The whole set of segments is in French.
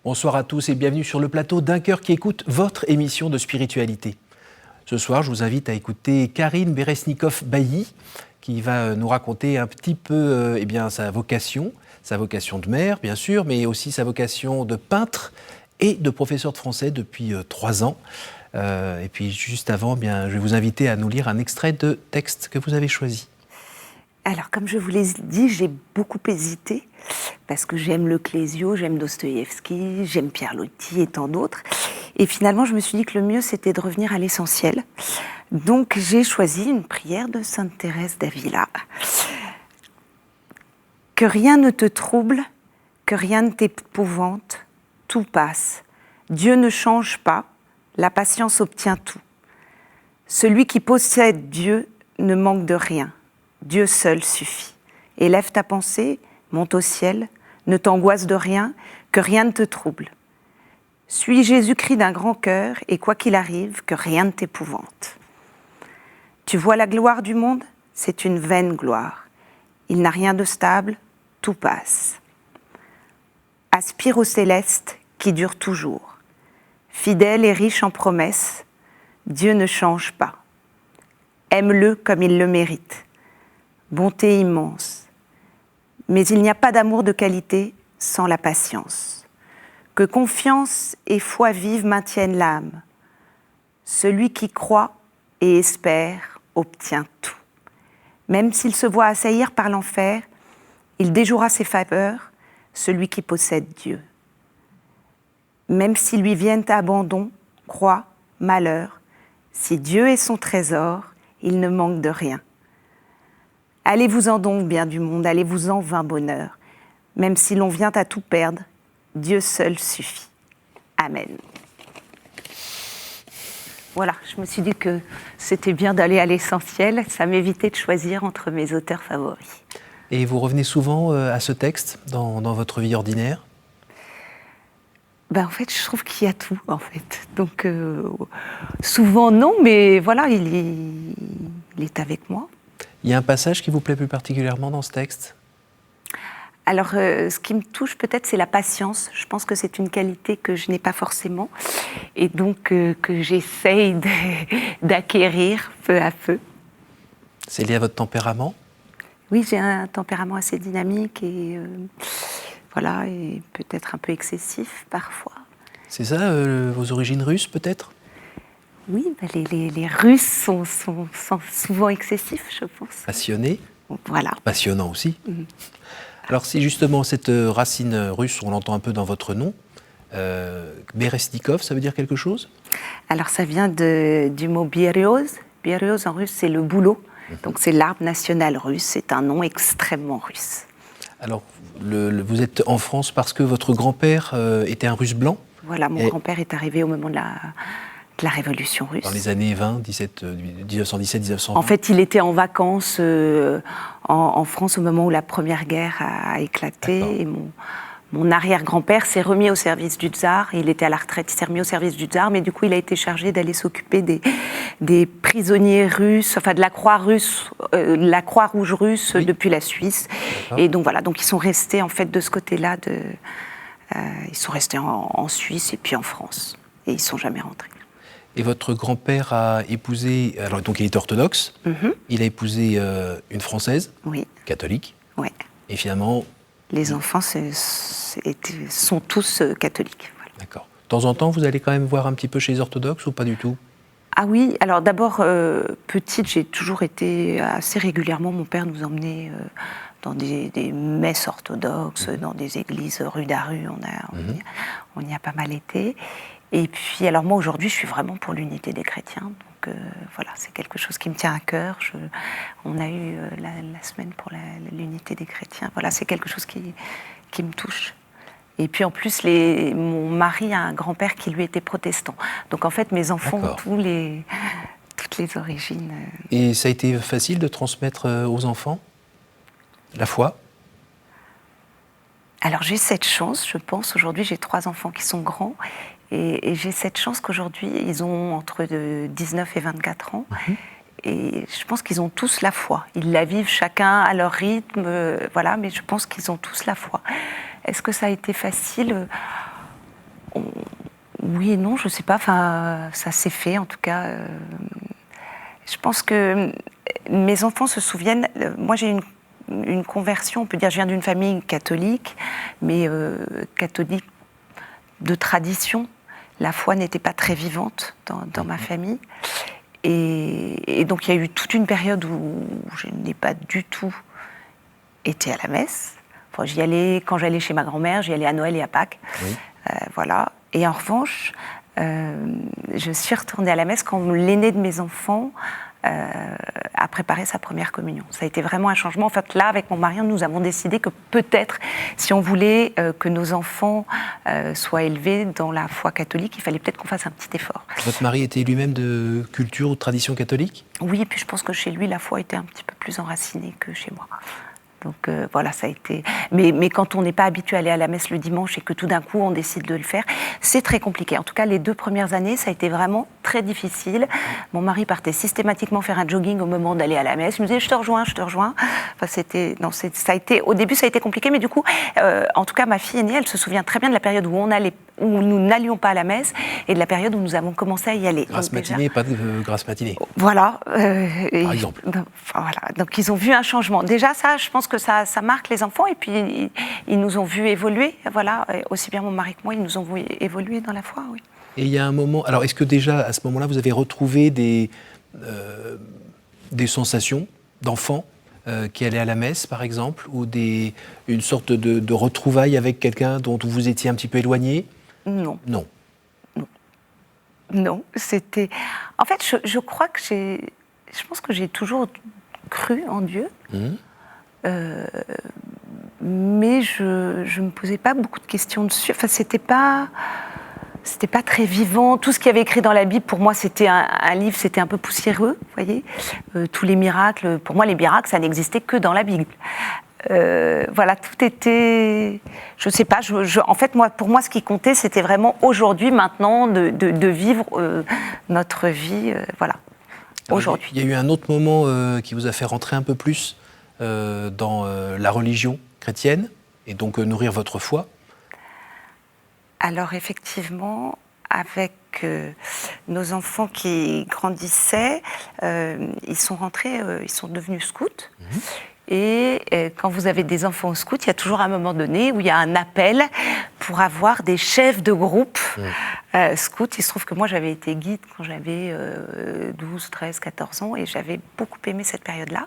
Bonsoir à tous et bienvenue sur le plateau d'Un cœur qui écoute, votre émission de spiritualité. Ce soir, je vous invite à écouter Karine Beresnikov-Bailly qui va nous raconter un petit peu sa vocation de mère, bien sûr, mais aussi sa vocation de peintre et de professeur de français depuis 3 ans. Et puis juste avant, je vais vous inviter à nous lire un extrait de texte que vous avez choisi. Alors, comme je vous l'ai dit, j'ai beaucoup hésité, parce que j'aime le Clésio, j'aime Dostoïevski, j'aime Pierre Loti et tant d'autres. Et finalement, je me suis dit que le mieux, c'était de revenir à l'essentiel. Donc, j'ai choisi une prière de Sainte Thérèse d'Avila. Que rien ne te trouble, que rien ne t'épouvante, tout passe. Dieu ne change pas, la patience obtient tout. Celui qui possède Dieu ne manque de rien. Dieu seul suffit. Élève ta pensée, monte au ciel, ne t'angoisse de rien, que rien ne te trouble. Suis Jésus-Christ d'un grand cœur, et quoi qu'il arrive, que rien ne t'épouvante. Tu vois la gloire du monde, c'est une vaine gloire. Il n'a rien de stable, tout passe. Aspire au céleste qui dure toujours. Fidèle et riche en promesses, Dieu ne change pas. Aime-le comme il le mérite. Bonté immense. Mais il n'y a pas d'amour de qualité sans la patience. Que confiance et foi vive maintiennent l'âme. Celui qui croit et espère obtient tout. Même s'il se voit assaillir par l'enfer, il déjouera ses faveurs, celui qui possède Dieu. Même s'il lui viennent abandon, croix, malheur, si Dieu est son trésor, il ne manque de rien. Allez-vous-en donc, bien du monde, allez-vous-en, vain bonheur. Même si l'on vient à tout perdre, Dieu seul suffit. Amen. Voilà, je me suis dit que c'était bien d'aller à l'essentiel, ça m'évitait de choisir entre mes auteurs favoris. Et vous revenez souvent à ce texte dans votre vie ordinaire ? En fait, je trouve qu'il y a tout, en fait. Donc, souvent non, mais voilà, il est avec moi. Il y a un passage qui vous plaît plus particulièrement dans ce texte ? Alors, ce qui me touche peut-être, c'est la patience. Je pense que c'est une qualité que je n'ai pas forcément, et donc que j'essaye d'acquérir peu à peu. C'est lié à votre tempérament ? Oui, j'ai un tempérament assez dynamique et et peut-être un peu excessif parfois. C'est ça, vos origines russes peut-être ? Oui, les Russes sont souvent excessifs, je pense. Passionnés ? Voilà. Passionnant aussi. Mmh. Alors si justement cette racine russe, on l'entend un peu dans votre nom, Beresnikov, ça veut dire quelque chose ? Alors ça vient du mot biérioz. Biérioz en russe, c'est le bouleau. Donc c'est l'arbre national russe, c'est un nom extrêmement russe. Alors vous êtes en France parce que votre grand-père était un russe blanc ? Voilà, mon grand-père est arrivé au moment de la Révolution russe. Dans les années 1917-1920. En fait, il était en vacances en France au moment où la Première Guerre a éclaté. D'accord. Et mon arrière-grand-père s'est remis au service du tsar. Il était à la retraite, il s'est remis au service du tsar, mais du coup, il a été chargé d'aller s'occuper des prisonniers russes, enfin de la Croix-Rouge russe depuis la Suisse. D'accord. Et donc voilà, donc ils sont restés en fait de ce côté-là, ils sont restés en Suisse et puis en France. Et ils ne sont jamais rentrés. Et votre grand-père a épousé, alors donc il est orthodoxe, il a épousé une Française, oui, catholique, ouais. Et finalement... Les enfants sont tous catholiques. Voilà. D'accord. De temps en temps, vous allez quand même voir un petit peu chez les orthodoxes ou pas du tout ? Ah oui, alors d'abord, petite, j'ai toujours été assez régulièrement, mon père nous emmenait dans des messes orthodoxes, dans des églises rue d'Aru, on y a pas mal été. Et puis, alors moi, aujourd'hui, je suis vraiment pour l'unité des chrétiens. Donc voilà, c'est quelque chose qui me tient à cœur. On a eu la semaine pour l'unité des chrétiens. Voilà, c'est quelque chose qui me touche. Et puis en plus, mon mari a un grand-père qui lui était protestant. Donc en fait, mes enfants ont toutes les origines. Et ça a été facile de transmettre aux enfants la foi ? Alors j'ai cette chance, je pense. Aujourd'hui, j'ai 3 enfants qui sont grands. Et j'ai cette chance qu'aujourd'hui, ils ont entre 19 et 24 ans. Et je pense qu'ils ont tous la foi. Ils la vivent chacun à leur rythme, voilà, mais je pense qu'ils ont tous la foi. Est-ce que ça a été facile ? Oui et non, je ne sais pas. Enfin, ça s'est fait, en tout cas. Je pense que mes enfants se souviennent. Moi, j'ai une conversion, on peut dire, je viens d'une famille catholique, mais catholique de tradition. La foi n'était pas très vivante dans ma famille. Et donc, il y a eu toute une période où je n'ai pas du tout été à la messe. Enfin, j'y allais quand j'allais chez ma grand-mère, j'y allais à Noël et à Pâques. Oui. Voilà. Et en revanche, je suis retournée à la messe quand l'aîné de mes enfants a préparé sa première communion. Ça a été vraiment un changement. En fait, là, avec mon mari, nous avons décidé que peut-être, si on voulait que nos enfants soient élevés dans la foi catholique, il fallait peut-être qu'on fasse un petit effort. Votre mari était lui-même de culture ou de tradition catholique ? Oui, et puis je pense que chez lui, la foi était un petit peu plus enracinée que chez moi. Donc voilà, ça a été... Mais quand on n'est pas habitué à aller à la messe le dimanche et que tout d'un coup on décide de le faire, c'est très compliqué. En tout cas, les 2 premières années, ça a été vraiment très difficile. Mon mari partait systématiquement faire un jogging au moment d'aller à la messe. Il me disait « je te rejoins ». Enfin, ça a été... Au début, ça a été compliqué, mais du coup, en tout cas, ma fille aînée, elle se souvient très bien de la période où nous n'allions pas à la messe et de la période où nous avons commencé à y aller. Grasse matinée, pas de grasse matinée. Voilà. Par exemple. Voilà. Donc ils ont vu un changement. Déjà ça, je pense que ça marque les enfants et puis ils nous ont vu évoluer. Voilà. Aussi bien mon mari que moi, ils nous ont vu évoluer dans la foi, oui. Et il y a un moment... Alors est-ce que déjà, à ce moment-là, vous avez retrouvé des sensations d'enfants qui allaient à la messe, par exemple, ou une sorte de retrouvailles avec quelqu'un dont vous étiez un petit peu éloigné ? Non. Non. Non, c'était... En fait, je crois que je pense que j'ai toujours cru en Dieu, mais je me posais pas beaucoup de questions dessus. Enfin, c'était pas très vivant. Tout ce qu'il y avait écrit dans la Bible, pour moi, c'était un livre, c'était un peu poussiéreux, vous voyez. Tous les miracles, pour moi, les miracles, ça n'existait que dans la Bible. Voilà, tout était... Je sais pas, en fait, pour moi, ce qui comptait, c'était vraiment aujourd'hui, maintenant, de vivre notre vie, voilà, aujourd'hui. Il y a eu un autre moment qui vous a fait rentrer un peu plus dans la religion chrétienne, et donc nourrir votre foi ? Alors, effectivement, avec nos enfants qui grandissaient, ils sont rentrés, ils sont devenus scouts. Et quand vous avez des enfants au scout, il y a toujours un moment donné où il y a un appel pour avoir des chefs de groupe scouts. Il se trouve que moi, j'avais été guide quand j'avais 12, 13, 14 ans et j'avais beaucoup aimé cette période-là.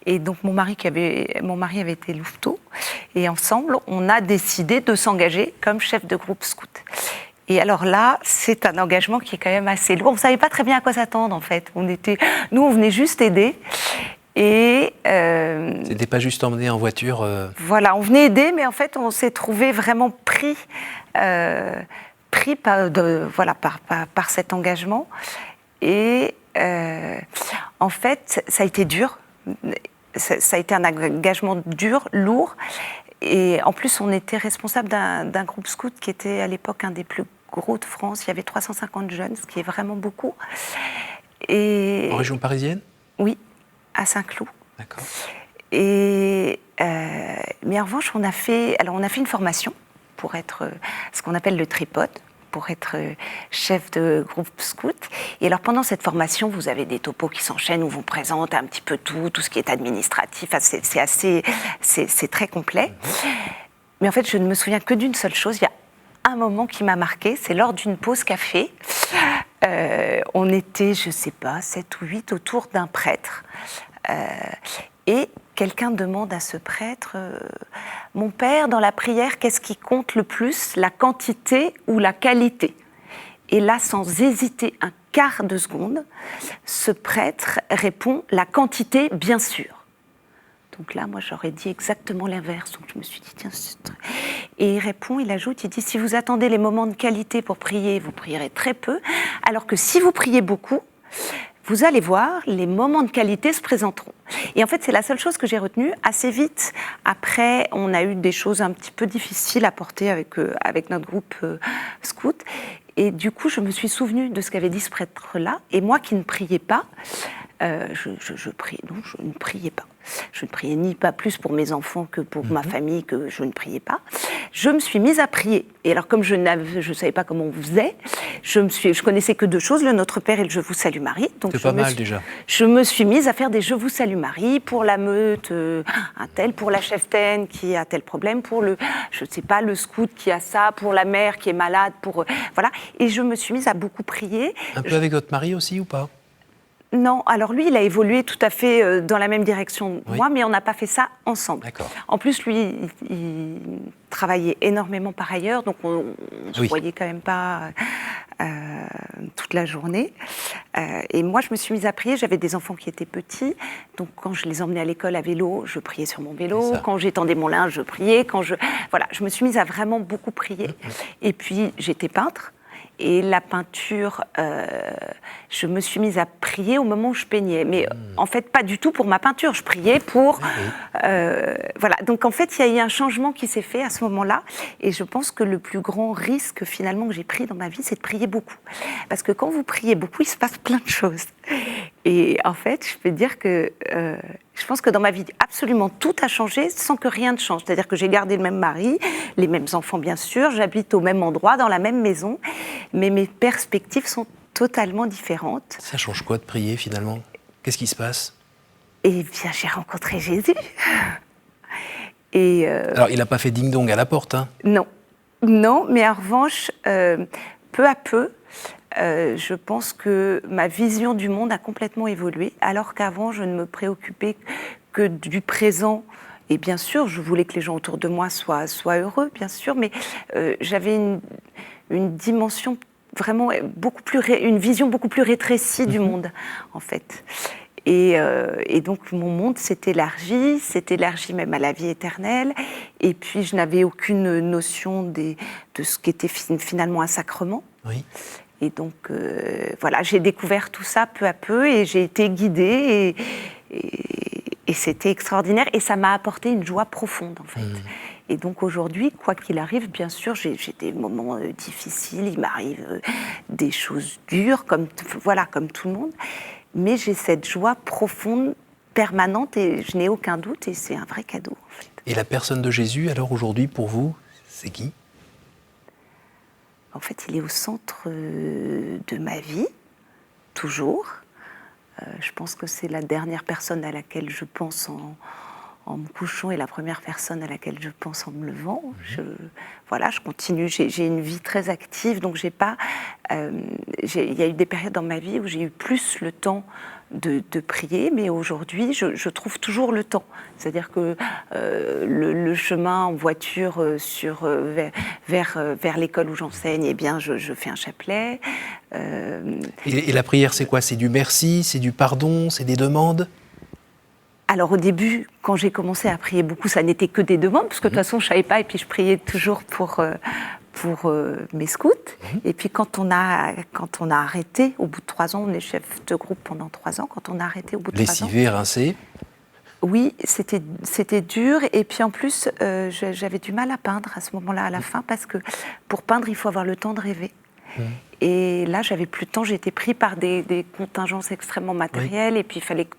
Et donc, mon mari avait été louveteau. Et ensemble, on a décidé de s'engager comme chef de groupe scout. Et alors là, c'est un engagement qui est quand même assez lourd. On ne savait pas très bien à quoi s'attendre, en fait. Nous, on venait juste aider. Et c'était pas juste emmener en voiture. Voilà, on venait aider, mais en fait, on s'est trouvé vraiment pris par cet engagement. Et en fait, ça a été dur. Ça a été un engagement dur, lourd. Et en plus, on était responsable d'un groupe scout qui était à l'époque un des plus gros de France. Il y avait 350 jeunes, ce qui est vraiment beaucoup. En région parisienne ? Oui. À Saint-Cloud. D'accord. Et mais en revanche, on a fait une formation pour être ce qu'on appelle le tripode, pour être chef de groupe scout. Et alors pendant cette formation, vous avez des topos qui s'enchaînent où vous présente un petit peu tout ce qui est administratif. C'est très complet. Mais en fait, je ne me souviens que d'une seule chose. Il y a un moment qui m'a marquée, c'est lors d'une pause café. On était, je ne sais pas, 7 ou 8 autour d'un prêtre. Et quelqu'un demande à ce prêtre « Mon père, dans la prière, qu'est-ce qui compte le plus, la quantité ou la qualité ?» Et là, sans hésiter un quart de seconde, ce prêtre répond « La quantité, bien sûr ». Donc là, moi, j'aurais dit exactement l'inverse. Donc je me suis dit, tiens, et il ajoute, il dit, si vous attendez les moments de qualité pour prier, vous prierez très peu, alors que si vous priez beaucoup, vous allez voir, les moments de qualité se présenteront. Et en fait, c'est la seule chose que j'ai retenue. Assez vite, après, on a eu des choses un petit peu difficiles à porter avec notre groupe scout. Et du coup, je me suis souvenue de ce qu'avait dit ce prêtre-là. Et moi qui ne priais pas, je ne priais pas. Je ne priais ni pas plus pour mes enfants que pour ma famille, que je ne priais pas. Je me suis mise à prier. Et alors, comme je ne savais pas comment on faisait, je connaissais que 2 choses, le Notre Père et le Je vous salue Marie. Donc c'est pas mal déjà. Je me suis mise à faire des Je vous salue Marie pour la meute, un tel, pour la cheftaine qui a tel problème, pour le, je sais pas, le scout qui a ça, pour la mère qui est malade, pour voilà. Et je me suis mise à beaucoup prier. Un peu avec votre mari aussi ou pas? Non, alors lui, il a évolué tout à fait dans la même direction que Oui. moi, mais on n'a pas fait ça ensemble. D'accord. En plus, lui, il travaillait énormément par ailleurs, donc on ne se Oui. voyait quand même pas toute la journée. Et moi, je me suis mise à prier. J'avais des enfants qui étaient petits, donc quand je les emmenais à l'école à vélo, je priais sur mon vélo. C'est ça. Quand j'étendais mon linge, je priais. Voilà, je me suis mise à vraiment beaucoup prier. Et puis, j'étais peintre. Et la peinture, je me suis mise à prier au moment où je peignais. Mais en fait, pas du tout pour ma peinture. Je priais pour... voilà. Donc en fait, il y a eu un changement qui s'est fait à ce moment-là. Et je pense que le plus grand risque finalement que j'ai pris dans ma vie, c'est de prier beaucoup. Parce que quand vous priez beaucoup, il se passe plein de choses. Et en fait, je peux dire que... je pense que dans ma vie, absolument tout a changé sans que rien ne change. C'est-à-dire que j'ai gardé le même mari, les mêmes enfants bien sûr, j'habite au même endroit, dans la même maison, mais mes perspectives sont totalement différentes. Ça change quoi de prier finalement? Qu'est-ce qui se passe? Et bien, j'ai rencontré Jésus. Et Alors, il n'a pas fait ding-dong à la porte, hein? non, mais en revanche, peu à peu, je pense que ma vision du monde a complètement évolué, alors qu'avant, je ne me préoccupais que du présent. Et bien sûr, je voulais que les gens autour de moi soient heureux, bien sûr, mais j'avais une dimension vraiment une vision beaucoup plus rétrécie du monde, en fait. Et donc, mon monde s'est élargi même à la vie éternelle. Et puis, je n'avais aucune notion de ce qu'était finalement un sacrement. Oui. Et donc, voilà, j'ai découvert tout ça peu à peu et j'ai été guidée et c'était extraordinaire. Et ça m'a apporté une joie profonde, en fait. Et donc, aujourd'hui, quoi qu'il arrive, bien sûr, j'ai des moments difficiles, il m'arrive des choses dures, comme tout le monde. Mais j'ai cette joie profonde, permanente, et je n'ai aucun doute, et c'est un vrai cadeau, en fait. Et la personne de Jésus, alors aujourd'hui, pour vous, c'est qui? En fait, il est au centre de ma vie, toujours. Je pense que c'est la dernière personne à laquelle je pense en me couchant et la première personne à laquelle je pense en me levant. Je continue. J'ai une vie très active, donc il y a eu des périodes dans ma vie où j'ai eu plus le temps de prier, mais aujourd'hui, je trouve toujours le temps. C'est-à-dire que le chemin en voiture vers l'école où j'enseigne, eh bien, je fais un chapelet. Et la prière, c'est quoi? C'est du merci, c'est du pardon, c'est des demandes? Alors au début, quand j'ai commencé à prier beaucoup, ça n'était que des demandes, parce que de toute façon, je ne savais pas, et puis je priais toujours pour mes scouts. Et puis quand on a arrêté, au bout de 3 ans, on est chef de groupe pendant 3 ans, quand on a arrêté au bout de 3 ans... Lessivé, rincé? Oui, c'était dur, et puis en plus, j'avais du mal à peindre à ce moment-là, à la fin, parce que pour peindre, il faut avoir le temps de rêver. Et là, j'avais plus de temps, j'étais pris par des contingences extrêmement matérielles, et puis il fallait que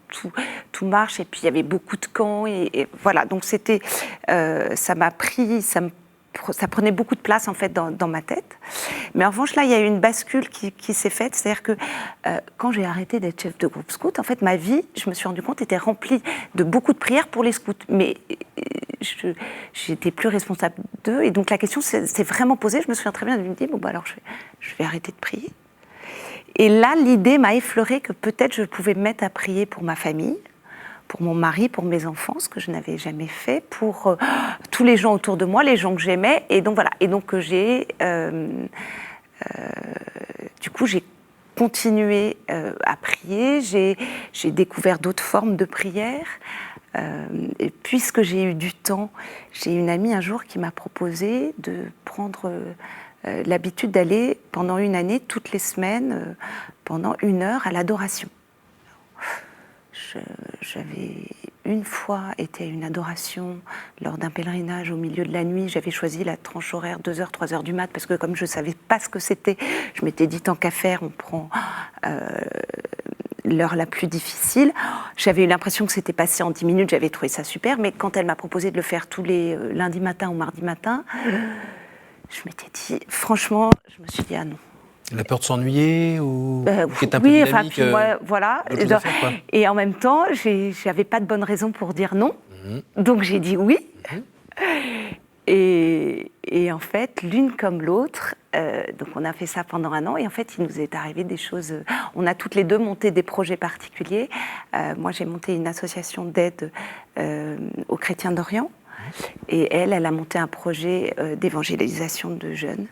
tout marche, et puis il y avait beaucoup de camps, et voilà. Donc c'était, ça prenait beaucoup de place en fait dans ma tête. Mais en revanche, là, il y a eu une bascule qui s'est faite, c'est-à-dire que quand j'ai arrêté d'être chef de groupe scout, en fait, ma vie, je me suis rendu compte, était remplie de beaucoup de prières pour les scouts, mais j'étais plus responsable d'eux, et donc la question s'est vraiment posée. Je me souviens très bien de me dire, bon, bah alors je vais arrêter de prier. Et là, l'idée m'a effleuré que peut-être je pouvais me mettre à prier pour ma famille, pour mon mari, pour mes enfants, ce que je n'avais jamais fait, pour tous les gens autour de moi, les gens que j'aimais. Et donc voilà. Et donc j'ai continué à prier. J'ai découvert d'autres formes de prière. Et puisque j'ai eu du temps, j'ai une amie un jour qui m'a proposé de prendre l'habitude d'aller pendant une année, toutes les semaines, pendant 1 heure à l'adoration. J'avais une fois été à une adoration lors d'un pèlerinage au milieu de la nuit. J'avais choisi la tranche horaire 2h, 3h du mat, parce que comme je ne savais pas ce que c'était, je m'étais dit tant qu'à faire, on prend l'heure la plus difficile. J'avais eu l'impression que c'était passé en 10 minutes, j'avais trouvé ça super, mais quand elle m'a proposé de le faire tous les lundis matin ou mardi matin, je m'étais dit, franchement, je me suis dit, ah non. La peur de s'ennuyer ou qui est un peu oui, dynamique, enfin, puis moi, voilà. Et en même temps, j'avais pas de bonne raison pour dire non. Donc j'ai dit oui. Et en fait, l'une comme l'autre, donc on a fait ça pendant 1 an, et en fait, il nous est arrivé des choses. On a toutes les deux monté des projets particuliers. Moi, j'ai monté une association d'aide aux chrétiens d'Orient, et elle a monté un projet d'évangélisation de jeunes.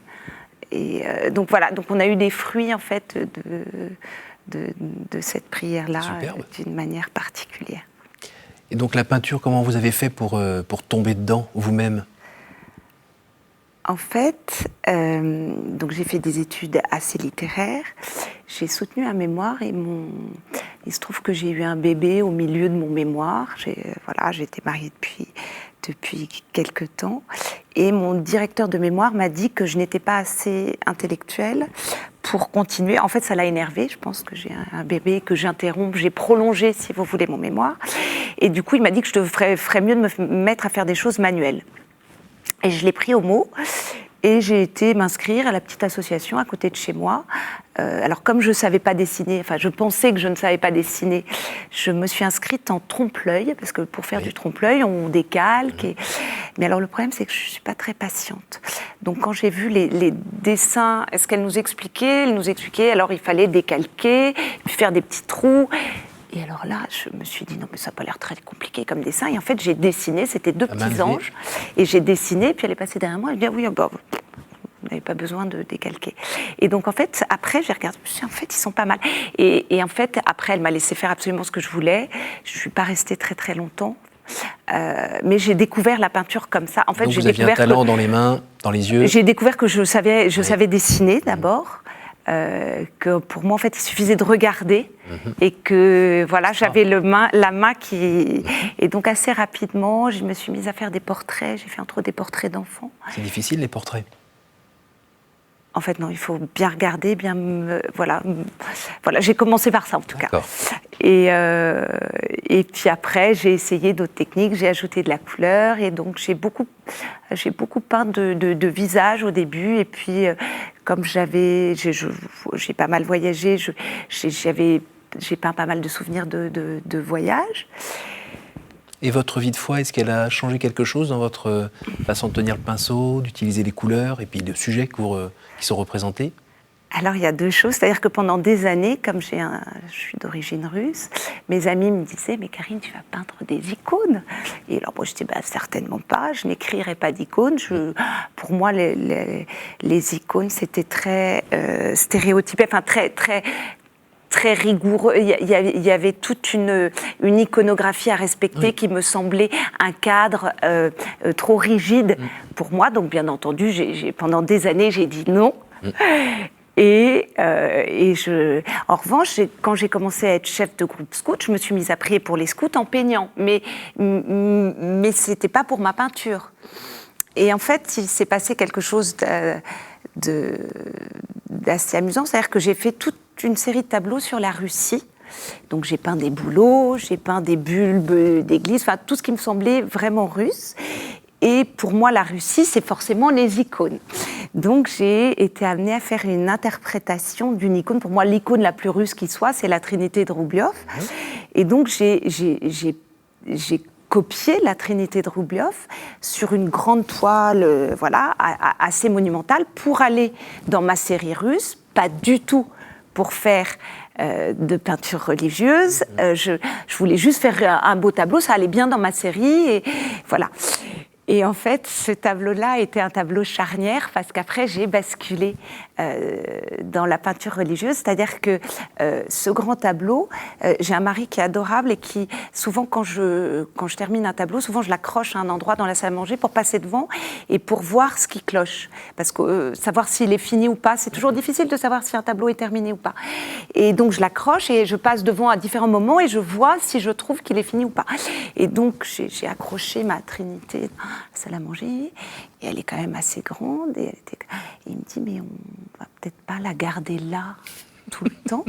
Et donc voilà, donc on a eu des fruits en fait de cette prière-là d'une manière particulière. Et donc la peinture, comment vous avez fait pour tomber dedans vous-même ? En fait, donc j'ai fait des études assez littéraires. J'ai soutenu un mémoire et il se trouve que j'ai eu un bébé au milieu de mon mémoire. J'étais mariée depuis quelques temps. Et mon directeur de mémoire m'a dit que je n'étais pas assez intellectuelle pour continuer. En fait, ça l'a énervé. Je pense que j'ai un bébé, que j'interromps. J'ai prolongé, si vous voulez, mon mémoire. Et du coup, il m'a dit que je ferais mieux de me mettre à faire des choses manuelles. Et je l'ai pris au mot. Et j'ai été m'inscrire à la petite association à côté de chez moi. Alors comme je ne savais pas dessiner, enfin je pensais que je ne savais pas dessiner, je me suis inscrite en trompe-l'œil, parce que pour faire du trompe-l'œil, on décalque. Mais alors le problème, c'est que je ne suis pas très patiente. Donc quand j'ai vu les dessins, ce qu'elle nous expliquait, alors il fallait décalquer, puis faire des petits trous. Et alors là, je me suis dit, non mais ça n'a pas l'air très compliqué comme dessin. Et en fait, j'ai dessiné, c'était 2 petits anges. Et j'ai dessiné, puis elle est passée derrière moi, elle me dit, ah oui, vous n'avez pas besoin de décalquer. Et donc en fait, après, j'ai regardé, en fait, ils sont pas mal. Et en fait, après, elle m'a laissé faire absolument ce que je voulais. Je ne suis pas restée très très longtemps. Mais j'ai découvert la peinture comme ça. En fait, donc vous aviez un talent dans les mains, dans les yeux. J'ai découvert que je savais dessiner d'abord. Que pour moi, en fait, il suffisait de regarder et que, voilà, j'avais la main qui... Et donc, assez rapidement, je me suis mise à faire des portraits. J'ai fait entre autres des portraits d'enfants. C'est difficile, les portraits ? En fait, non, il faut bien regarder, voilà, j'ai commencé par ça, en tout cas. Et puis après, j'ai essayé d'autres techniques, j'ai ajouté de la couleur, et donc j'ai beaucoup peint de visages au début, et puis comme j'ai pas mal voyagé, j'ai peint pas mal de souvenirs de voyages. Et votre vie de foi, est-ce qu'elle a changé quelque chose dans votre façon de tenir le pinceau, d'utiliser les couleurs, et puis de sujets qui sont représentés ? Alors, il y a 2 choses. C'est-à-dire que pendant des années, comme je suis d'origine russe, mes amis me disaient « Mais Karine, tu vas peindre des icônes ?» Et alors, moi, je disais « Certainement pas, je n'écrirai pas d'icônes. » Pour moi, les icônes, c'était très stéréotypé, enfin, très rigoureux. Il y avait toute une iconographie à respecter qui me semblait un cadre trop rigide pour moi. Donc, bien entendu, pendant des années, j'ai dit non. En revanche, quand j'ai commencé à être chef de groupe scout, je me suis mise à prier pour les scouts en peignant. Mais c'était pas pour ma peinture. Et en fait, il s'est passé quelque chose d'assez amusant. C'est-à-dire que j'ai fait toute une série de tableaux sur la Russie. Donc j'ai peint des bouleaux, j'ai peint des bulbes d'église, enfin tout ce qui me semblait vraiment russe. Et pour moi, la Russie, c'est forcément les icônes. Donc j'ai été amenée à faire une interprétation d'une icône. Pour moi, l'icône la plus russe qui soit, c'est la Trinité de Roubliov. Et donc j'ai copié la Trinité de Roubliov sur une grande toile, assez monumentale, pour aller dans ma série russe, pas du tout pour faire de peinture religieuse. Je voulais juste faire un beau tableau, ça allait bien dans ma série, et voilà. Et en fait, ce tableau-là était un tableau charnière, parce qu'après, j'ai basculé dans la peinture religieuse. C'est-à-dire que ce grand tableau, j'ai un mari qui est adorable et qui, souvent, quand je termine un tableau, souvent, je l'accroche à un endroit dans la salle à manger pour passer devant et pour voir ce qui cloche. Parce que savoir s'il est fini ou pas, c'est toujours difficile de savoir si un tableau est terminé ou pas. Et donc, je l'accroche et je passe devant à différents moments et je vois si je trouve qu'il est fini ou pas. Et donc, j'ai accroché ma Trinité salle à manger, et elle est quand même assez grande, et il me dit, mais on va peut-être pas la garder là tout le temps.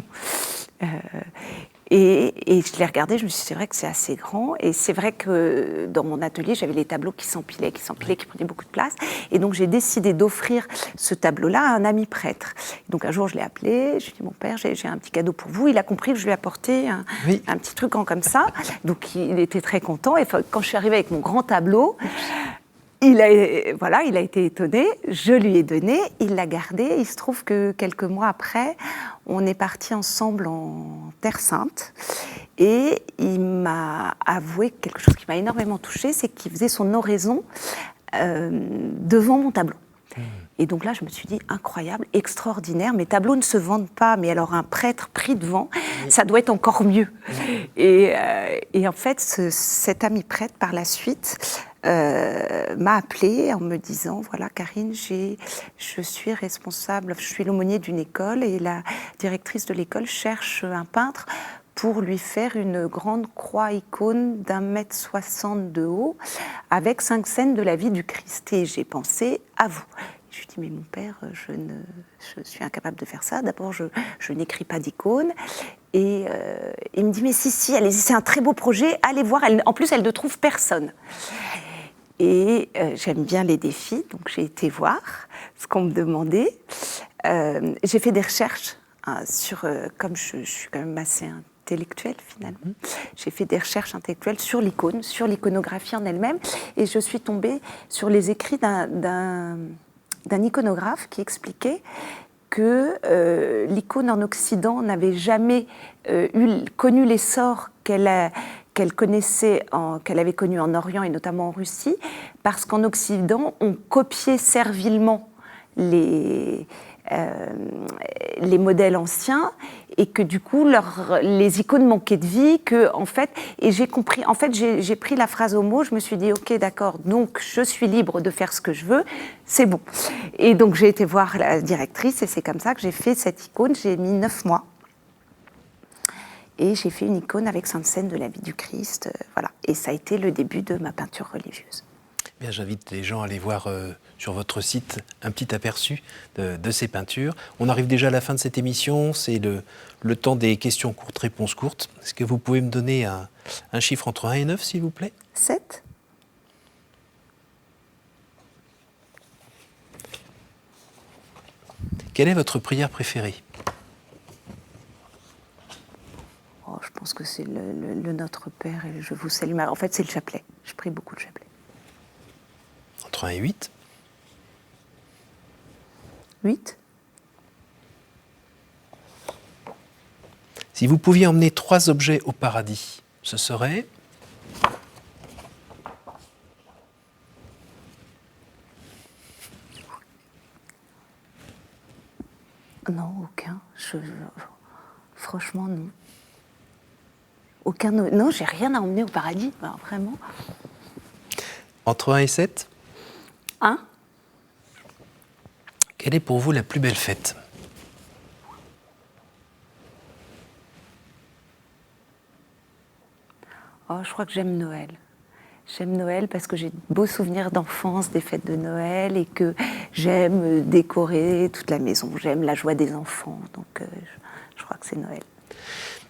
Et je l'ai regardé, je me suis dit, c'est vrai que c'est assez grand. Et c'est vrai que dans mon atelier, j'avais les tableaux qui s'empilaient, qui prenaient beaucoup de place. Et donc, j'ai décidé d'offrir ce tableau-là à un ami prêtre. Donc, un jour, je l'ai appelé, je lui ai dit, mon père, j'ai un petit cadeau pour vous. Il a compris que je lui ai apporté un petit truc comme ça. Donc, il était très content. Et quand je suis arrivée avec mon grand tableau, il a été étonné, je lui ai donné, il l'a gardé. Il se trouve que quelques mois après, on est partis ensemble en Terre Sainte et il m'a avoué quelque chose qui m'a énormément touchée, c'est qu'il faisait son oraison devant mon tableau. Et donc là, je me suis dit, incroyable, extraordinaire, mes tableaux ne se vendent pas, mais alors un prêtre pris devant, ça doit être encore mieux. Et en fait, cet ami prêtre, par la suite, m'a appelée en me disant, voilà Karine, je suis responsable, je suis l'aumônier d'une école et la directrice de l'école cherche un peintre pour lui faire une grande croix icône d'1,60 m de haut avec 5 scènes de la vie du Christ. Et j'ai pensé à vous. Je lui ai dit, mais mon père, je suis incapable de faire ça. D'abord, je n'écris pas d'icône. Et il me dit, mais si, allez-y, c'est un très beau projet, allez voir. En plus, elle ne trouve personne. Et j'aime bien les défis, donc j'ai été voir ce qu'on me demandait. J'ai fait des recherches comme je suis quand même assez intellectuelle finalement, j'ai fait des recherches intellectuelles sur l'icône, sur l'iconographie en elle-même, et je suis tombée sur les écrits d'un iconographe qui expliquait que l'icône en Occident n'avait jamais connu l'essor qu'elle avait connu en Orient et notamment en Russie, parce qu'en Occident, on copiait servilement les modèles anciens et que du coup, les icônes manquaient de vie, et j'ai compris, en fait, j'ai pris la phrase au mot, je me suis dit, ok, d'accord, donc je suis libre de faire ce que je veux, c'est bon. Et donc, j'ai été voir la directrice et c'est comme ça que j'ai fait cette icône, j'ai mis 9 mois. Et j'ai fait une icône avec 5 scènes de la vie du Christ, voilà. Et ça a été le début de ma peinture religieuse. Bien, j'invite les gens à aller voir sur votre site un petit aperçu de ces peintures. On arrive déjà à la fin de cette émission, c'est le temps des questions courtes, réponses courtes. Est-ce que vous pouvez me donner un chiffre entre 1 et 9, s'il vous plaît ? 7. Quelle est votre prière préférée ? Je pense que c'est le Notre Père et Je vous salue Marie. En fait, c'est le chapelet. Je prie beaucoup le chapelet. Entre 1 et 8 ? 8. Si vous pouviez emmener 3 objets au paradis, ce serait ? Non, aucun. Franchement, non. Aucun. Non, j'ai rien à emmener au paradis, vraiment. Entre 1 et 7 ? 1. Quelle est pour vous la plus belle fête ? Je crois que j'aime Noël. J'aime Noël parce que j'ai de beaux souvenirs d'enfance, des fêtes de Noël, et que j'aime décorer toute la maison. J'aime la joie des enfants, donc je crois que c'est Noël.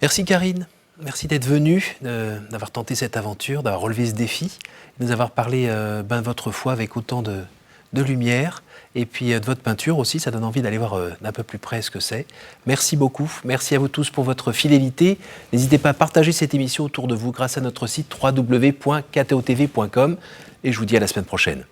Merci Karine. Merci d'être venue, d'avoir tenté cette aventure, d'avoir relevé ce défi, de nous avoir parlé de votre foi avec autant de lumière, et puis de votre peinture aussi, ça donne envie d'aller voir d'un peu plus près ce que c'est. Merci beaucoup, merci à vous tous pour votre fidélité. N'hésitez pas à partager cette émission autour de vous grâce à notre site www.ktotv.com, et je vous dis à la semaine prochaine.